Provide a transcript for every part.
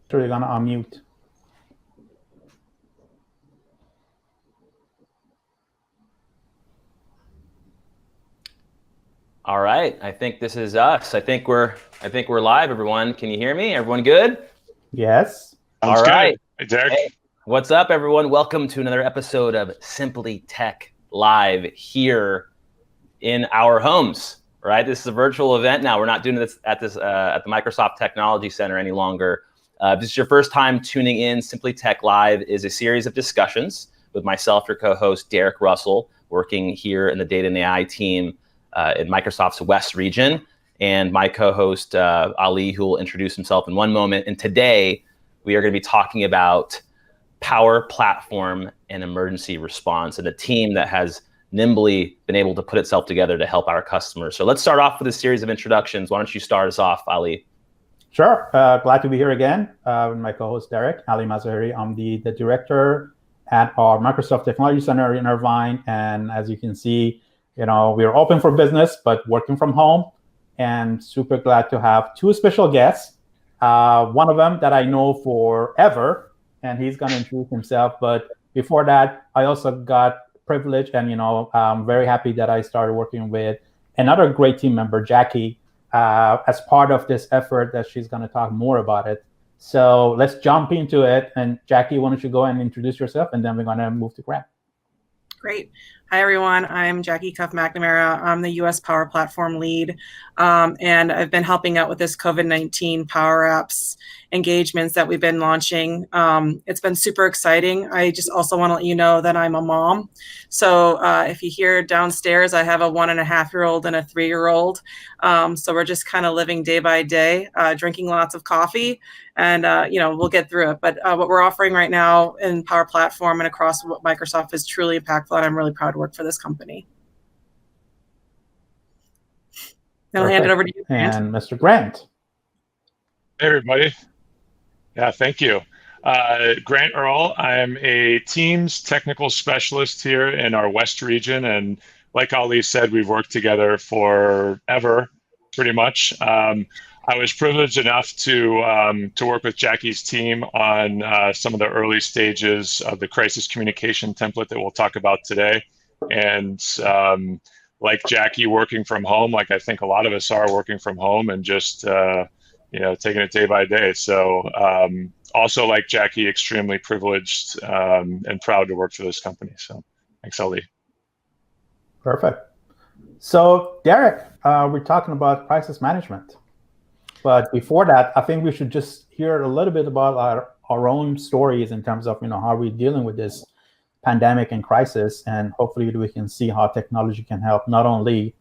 Sure, you're gonna unmute. All right, I think this is us. I think we're live, everyone. Can you hear me? Everyone good? Yes. Sounds All right. Good. Hey, Derek. Hey, what's up, everyone? Welcome to another episode of Simply Tech Live here in our homes. Right, this is a virtual event now. We're not doing this at the Microsoft Technology Center any longer. If this is your first time tuning in, Simply Tech Live is a series of discussions with myself, your co-host Derek Russell, working here in the Data and AI team in Microsoft's West region, and my co-host Ali, who will introduce himself in one moment. And today we are going to be talking about Power Platform and emergency response, and a team that has nimbly been able to put itself together to help our customers. So let's start off with a series of introductions. Why don't you start us off, Ali? Sure. Glad to be here again with my co-host Derek, Ali Mazaheri. I'm the director at our Microsoft Technology Center in Irvine, and as you can see, we're open for business, but working from home, and super glad to have two special guests. One of them that I know forever, and he's going to introduce himself. But before that, I also got privilege, and I'm very happy that I started working with another great team member, Jacqui, as part of this effort that she's going to talk more about it. So let's jump into it. And Jacqui, why don't you go and introduce yourself, and then we're going to move to Grant. Great. Hi, everyone. I'm Jacqui McNamara. I'm the U.S. Power Platform lead, and I've been helping out with this COVID-19 Power Apps engagements that we've been launching. It's been super exciting. I just also want to let you know that I'm a mom. So if you hear downstairs, I have a 1.5-year-old and a 3-year-old. So we're just kind of living day by day, drinking lots of coffee, and we'll get through it. But what we're offering right now in Power Platform and across Microsoft is truly impactful, and I'm really proud to work for this company. Then I'll hand it over to you, Grant. And Mr. Grant. Hey, everybody. Yeah, thank you. Grant Earl. I'm a Teams technical specialist here in our West region. And like Ali said, we've worked together forever, pretty much. I was privileged enough to work with Jacqui's team on some of the early stages of the crisis communication template that we'll talk about today. And like Jacqui working from home, like I think a lot of us are working from home and just taking it day by day. So also like Jacqui, extremely privileged and proud to work for this company. So thanks, Ali. Perfect. So Derek, we're talking about crisis management. But before that, I think we should just hear a little bit about our own stories in terms of how we're dealing with this pandemic and crisis, and hopefully we can see how technology can help not only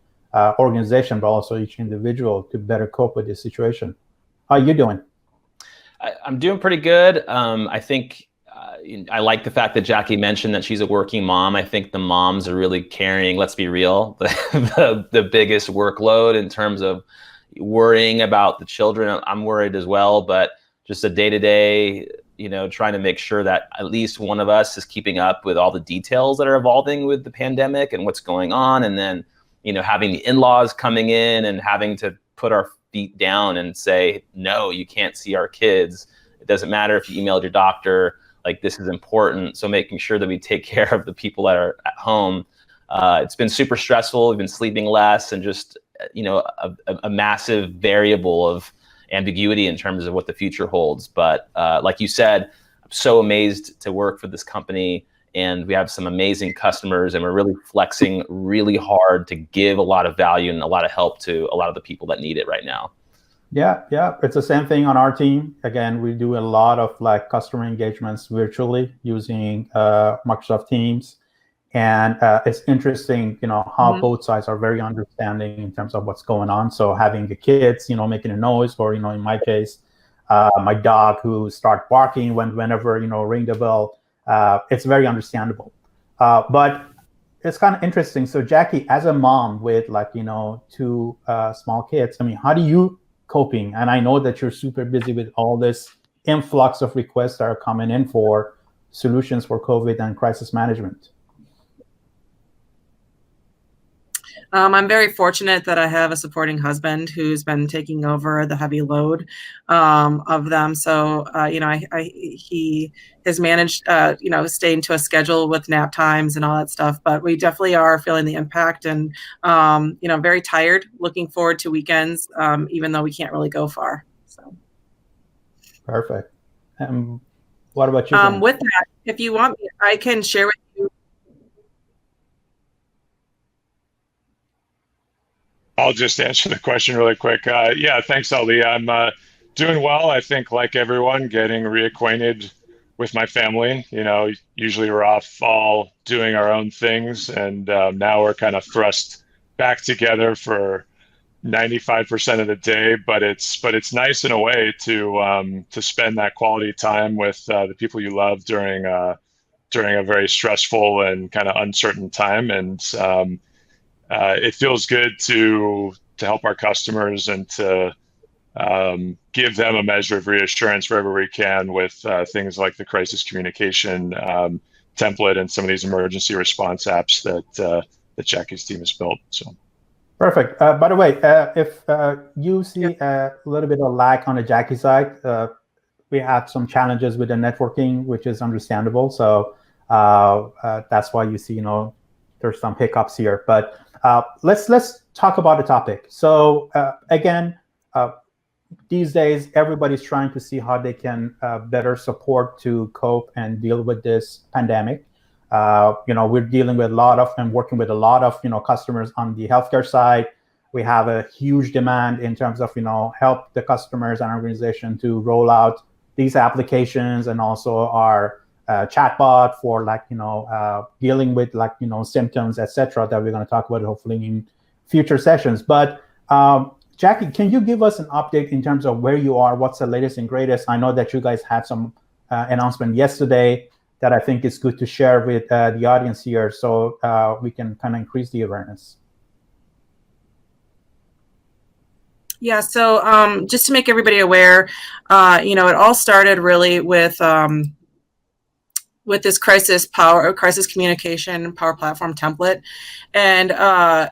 organization but also each individual to better cope with this situation. How are you doing? I'm doing pretty good. I think I like the fact that Jacqui mentioned that she's a working mom. I think the moms are really carrying, let's be real, the biggest workload in terms of worrying about the children. I'm worried as well, but just a day-to-day, trying to make sure that at least one of us is keeping up with all the details that are evolving with the pandemic and what's going on. And then, having the in-laws coming in and having to put our feet down and say, no, you can't see our kids. It doesn't matter if you emailed your doctor, like this is important. So making sure that we take care of the people that are at home. It's been super stressful. We've been sleeping less, and just, a massive variable of ambiguity in terms of what the future holds. But like you said, I'm so amazed to work for this company, and we have some amazing customers, and we're really flexing really hard to give a lot of value and a lot of help to a lot of the people that need it right now. Yeah, it's the same thing on our team. Again, we do a lot of customer engagements virtually using Microsoft Teams. And it's interesting, how both sides are very understanding in terms of what's going on. So having the kids, making a noise, or, in my case, my dog who start barking whenever, ring the bell, it's very understandable. But it's kind of interesting. So Jacqui, as a mom with two small kids, how do you coping? And I know that you're super busy with all this influx of requests that are coming in for solutions for COVID and crisis management. I'm very fortunate that I have a supporting husband who's been taking over the heavy load of them. So, he has managed, staying to a schedule with nap times and all that stuff. But we definitely are feeling the impact and, very tired, looking forward to weekends, even though we can't really go far. So. Perfect. What about you? With that, if you want me, I can share with you. I'll just answer the question really quick. Yeah, thanks, Ali. I'm doing well. I think, like everyone, getting reacquainted with my family. Usually we're off all doing our own things, and now we're kind of thrust back together for 95% of the day. But it's nice in a way to spend that quality time with the people you love during a very stressful and kind of uncertain time. And it feels good to help our customers and to give them a measure of reassurance wherever we can with things like the crisis communication template and some of these emergency response apps that Jacqui's team has built. So. Perfect. By the way, if you see a little bit of lag on the Jacqui side, we had some challenges with the networking, which is understandable. So that's why you see, there's some hiccups here. But let's talk about the topic. So again, these days, everybody's trying to see how they can better support to cope and deal with this pandemic. We're dealing with working with a lot of, customers on the healthcare side. We have a huge demand in terms of, help the customers and organization to roll out these applications, and also our chatbot for dealing with symptoms, etc. that we're going to talk about hopefully in future sessions. But Jacqui, can you give us an update in terms of where you are? What's the latest and greatest? I know that you guys had some announcement yesterday that I think is good to share with the audience here, so we can kind of increase the awareness. Yeah, so just to make everybody aware, it all started really with this crisis communication power platform template. And a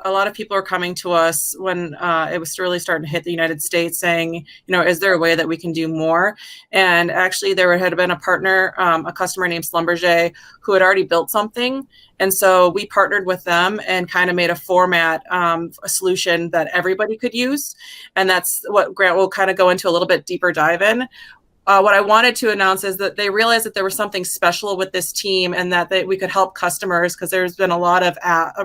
lot of people are coming to us when it was really starting to hit the United States, saying, is there a way that we can do more? And actually there had been a partner, a customer named Schlumberger, who had already built something. And so we partnered with them and kind of made a format, a solution that everybody could use. And that's what Grant will kind of go into a little bit deeper dive in. What I wanted to announce is that they realized that there was something special with this team, and that we could help customers, because there's been a lot of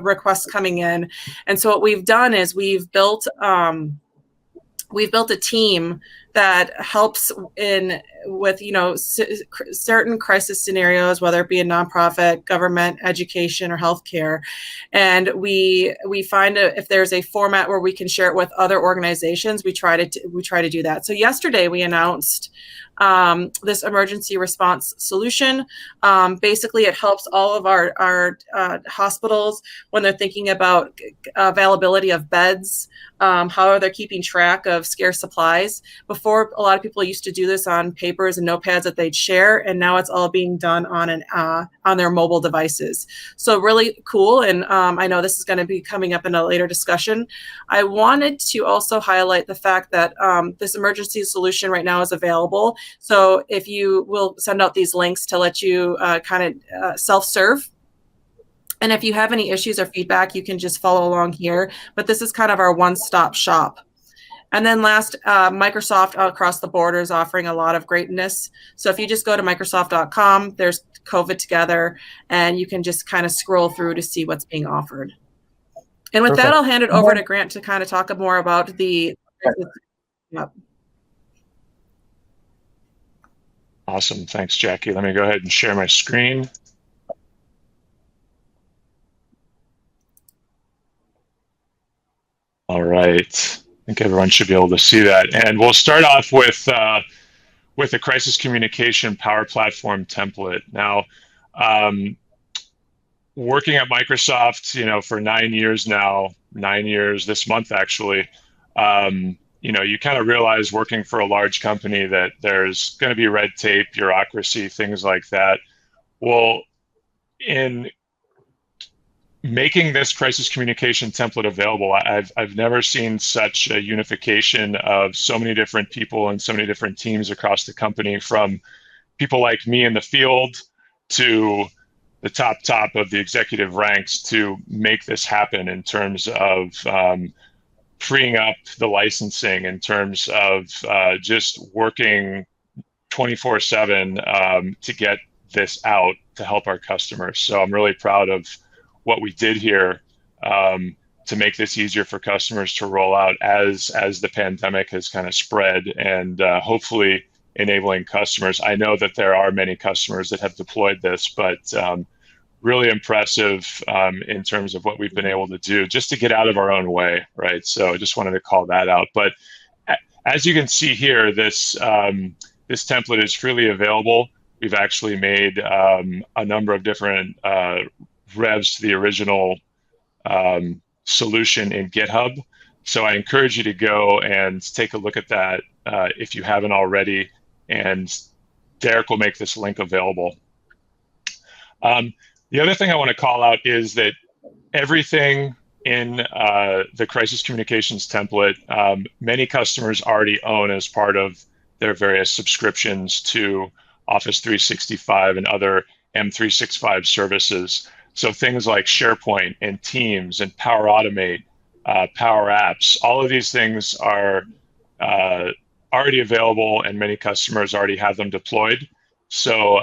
requests coming in. And so what we've done is we've built a team that helps with certain crisis scenarios, whether it be a nonprofit, government, education, or healthcare. And we find if there's a format where we can share it with other organizations, we try to do that. So yesterday we announced this emergency response solution. Basically, it helps all of our hospitals when they're thinking about availability of beds, how they're keeping track of scarce supplies. Before, a lot of people used to do this on papers and notepads that they'd share, and now it's all being done on their mobile devices. So really cool, and I know this is going to be coming up in a later discussion. I wanted to also highlight the fact that this emergency solution right now is available. So if you will send out these links to let you self-serve. And if you have any issues or feedback, you can just follow along here. But this is kind of our one-stop shop. And then last, Microsoft across the board is offering a lot of greatness. So if you just go to Microsoft.com, there's COVID Together, and you can just kind of scroll through to see what's being offered. And with that, I'll hand it over to Grant to kind of talk more about the. Yep. Awesome. Thanks, Jacqui. Let me go ahead and share my screen. All right. I think everyone should be able to see that. And we'll start off with the crisis communication power platform template. Now, working at Microsoft, for 9 years now, 9 years this month actually, you kind of realize working for a large company that there's going to be red tape, bureaucracy, things like that. Well, in making this crisis communication template available, I've never seen such a unification of so many different people and so many different teams across the company, from people like me in the field to the top of the executive ranks, to make this happen in terms of freeing up the licensing, in terms of just working 24/7 to get this out to help our customers. So I'm really proud of what we did here to make this easier for customers to roll out as the pandemic has kind of spread, and hopefully enabling customers. I know that there are many customers that have deployed this, but really impressive in terms of what we've been able to do just to get out of our own way, right? So I just wanted to call that out. But as you can see here, this template is freely available. We've actually made a number of different revs to the original solution in GitHub. So I encourage you to go and take a look at that if you haven't already, and Derek will make this link available. The other thing I want to call out is that everything in the crisis communications template, many customers already own as part of their various subscriptions to Office 365 and other M365 services. So things like SharePoint and Teams and Power Automate, Power Apps, all of these things are already available, and many customers already have them deployed. So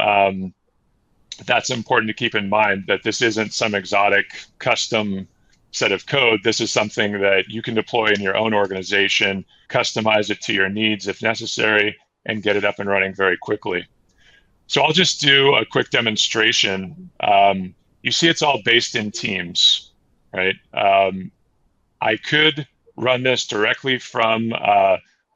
that's important to keep in mind, that this isn't some exotic custom set of code. This is something that you can deploy in your own organization, customize it to your needs if necessary, and get it up and running very quickly. So I'll just do a quick demonstration. You see it's all based in Teams, right? I could run this directly from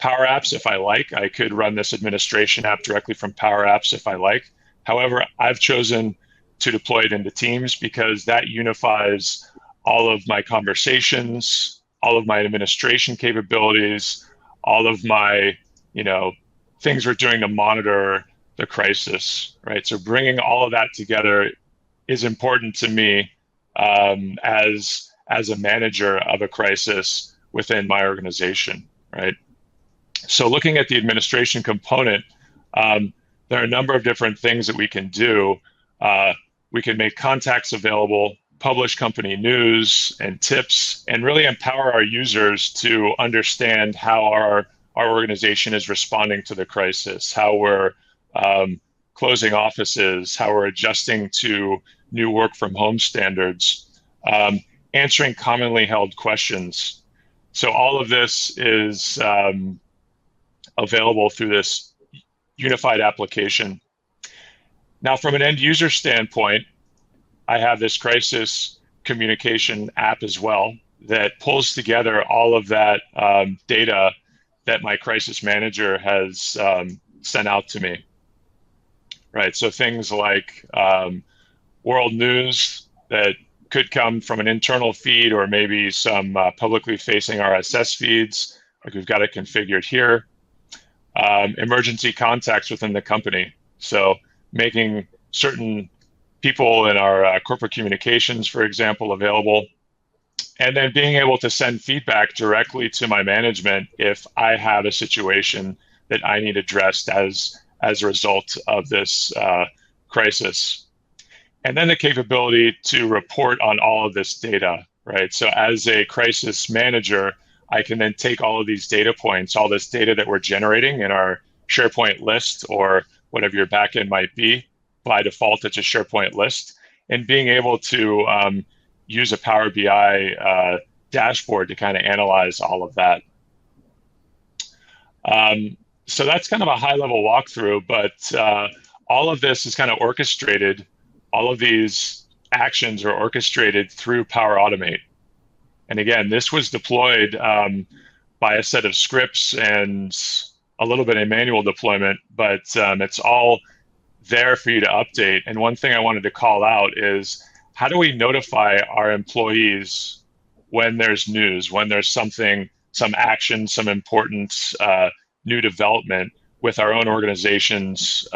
Power Apps if I like. I could run this administration app directly from Power Apps if I like. However, I've chosen to deploy it into Teams because that unifies all of my conversations, all of my administration capabilities, all of my, things we're doing to monitor the crisis, right? So bringing all of that together is important to me as a manager of a crisis within my organization, right? So looking at the administration component, there are a number of different things that we can do. We can make contacts available, publish company news and tips, and really empower our users to understand how our organization is responding to the crisis, how we're closing offices, how we're adjusting to new work from home standards, answering commonly held questions. So all of this is available through this unified application. Now, from an end user standpoint, I have this crisis communication app as well that pulls together all of that data that my crisis manager has sent out to me, right? So things like world news that could come from an internal feed, or maybe some publicly facing RSS feeds, like we've got it configured here. Emergency contacts within the company. So making certain people in our corporate communications, for example, available, and then being able to send feedback directly to my management if I have a situation that I need addressed as a result of this crisis. And then the capability to report on all of this data, right? So as a crisis manager, I can then take all of these data points, all this data that we're generating in our SharePoint list, or whatever your backend might be. By default, it's a SharePoint list, and being able to use a Power BI dashboard to kind of analyze all of that. So that's kind of a high-level walkthrough, but all of this is kind of orchestrated. All of these actions are orchestrated through Power Automate. And again, this was deployed by a set of scripts and a little bit of manual deployment, but it's all there for you to update. And one thing I wanted to call out is, how do we notify our employees when there's news, when there's something, some action, some important new development with our own organization's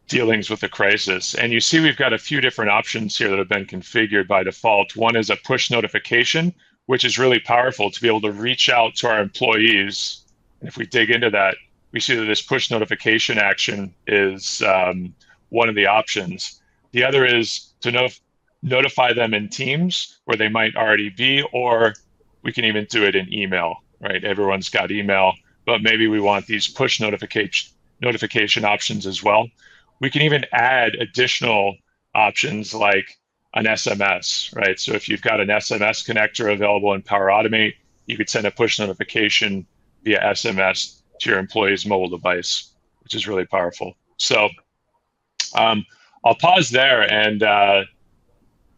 dealings with the crisis. And you see we've got a few different options here that have been configured by default. One is a push notification, which is really powerful to be able to reach out to our employees. And if we dig into that, we see that this push notification action is one of the options. The other is to notify them in Teams where they might already be, or we can even do it in email, right? Everyone's got email, but maybe we want these push notification options as well. We can even add additional options like an SMS, right? So if you've got an SMS connector available in Power Automate, you could send a push notification via SMS to your employee's mobile device, which is really powerful. So I'll pause there, and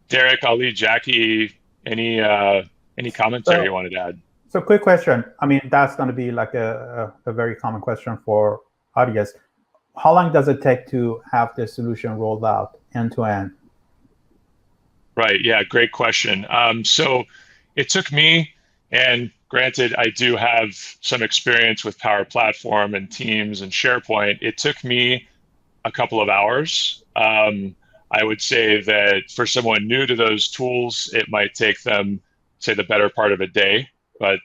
Derek, I'll leave Jacqui. Any commentary you wanted to add? So quick question. I mean, that's going to be like a very common question for audience. How long does it take to have this solution rolled out end to end? Right. Yeah. Great question. So it took me, and granted, I do have some experience with Power Platform and Teams and SharePoint. It took me a couple of hours. I would say that for someone new to those tools, it might take them, say, the better part of a day. But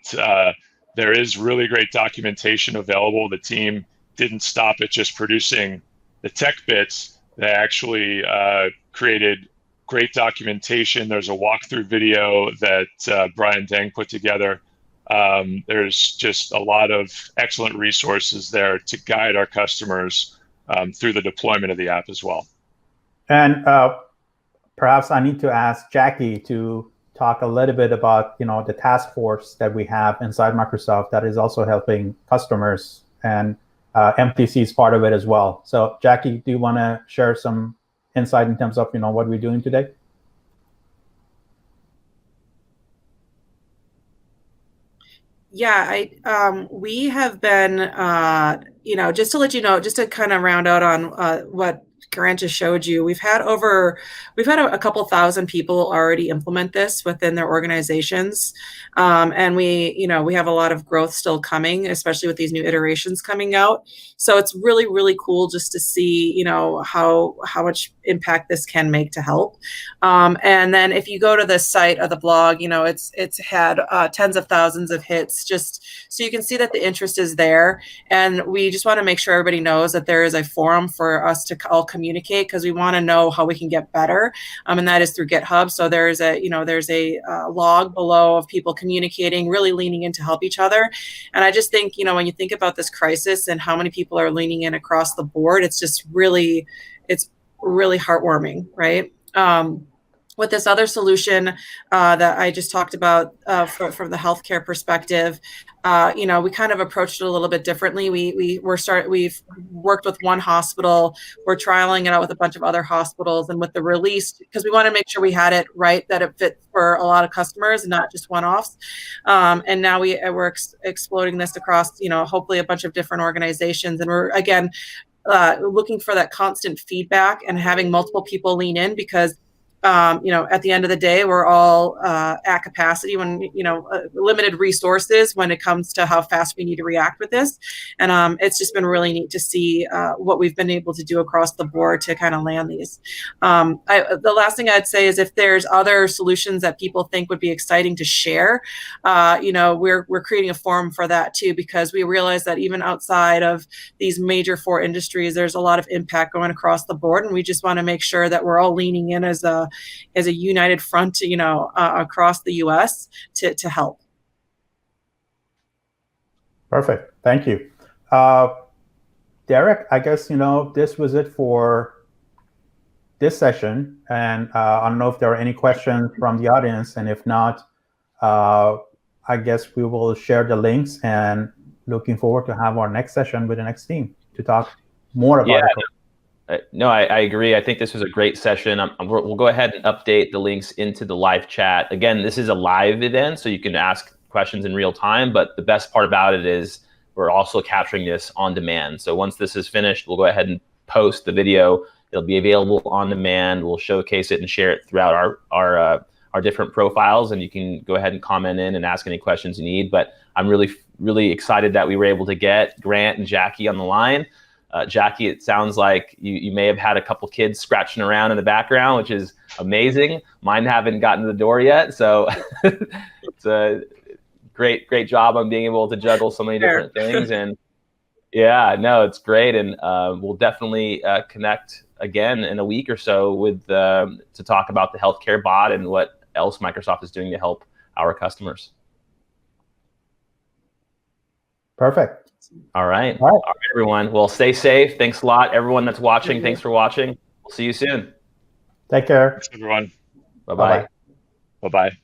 there is really great documentation available. The team didn't stop at just producing the tech bits. They actually created great documentation. There's a walkthrough video that Brian Deng put together. There's just a lot of excellent resources there to guide our customers through the deployment of the app as well. And perhaps I need to ask Jacqui to talk a little bit about, the task force that we have inside Microsoft that is also helping customers, and MTC is part of it as well. So Jacqui, do you want to share some insight in terms of, what we're doing today? Yeah, we have been, just to let you know, just to kind of round out on what Grant just showed you, we've had a couple thousand people already implement this within their organizations, and we have a lot of growth still coming, especially with these new iterations coming out. So it's really, really cool just to see, how much impact this can make to help. And then if you go to the site of the blog, it's had tens of thousands of hits, just so you can see that the interest is there. And we just want to make sure everybody knows that there is a forum for us to all communicate, because we want to know how we can get better, and that is through GitHub. So there's a log below of people communicating, really leaning in to help each other. And I just think, when you think about this crisis and how many people are leaning in across the board, it's really heartwarming, right? With this other solution that I just talked about from the healthcare perspective, we kind of approached it a little bit differently. We've worked with one hospital. We're trialing it out with a bunch of other hospitals, and with the release, because we want to make sure we had it right, that it fit for a lot of customers and not just one-offs. And now we're exploding this across, hopefully a bunch of different organizations. And we're, again, looking for that constant feedback and having multiple people lean in, because at the end of the day, we're all at capacity when, limited resources when it comes to how fast we need to react with this. And it's just been really neat to see what we've been able to do across the board to kind of land these. The last thing I'd say is, if there's other solutions that people think would be exciting to share, we're creating a forum for that too, because we realize that even outside of these major 4 industries, there's a lot of impact going across the board. And we just want to make sure that we're all leaning in as a united front, across the U.S. to help. Perfect. Thank you. Derek, I guess, this was it for this session. And I don't know if there are any questions from the audience. And if not, I guess we will share the links, and looking forward to have our next session with the next team to talk more about it. No, I agree. I think this was a great session. We'll go ahead and update the links into the live chat. Again, this is a live event, so you can ask questions in real time. But the best part about it is we're also capturing this on demand. So once this is finished, we'll go ahead and post the video. It'll be available on demand. We'll showcase it and share it throughout our different profiles, and you can go ahead and comment in and ask any questions you need. But I'm really, really excited that we were able to get Grant and Jacqui on the line. Jacqui, it sounds like you may have had a couple kids scratching around in the background, which is amazing. Mine haven't gotten to the door yet, so it's a great job on being able to juggle so many different things. And yeah, no, it's great, and we'll definitely connect again in a week or so with to talk about the healthcare bot and what else Microsoft is doing to help our customers. Perfect. All right, everyone. Well, stay safe. Thanks a lot, everyone that's watching. Thanks for watching. We'll see you soon. Take care. Thanks, everyone. Bye-bye. Bye-bye.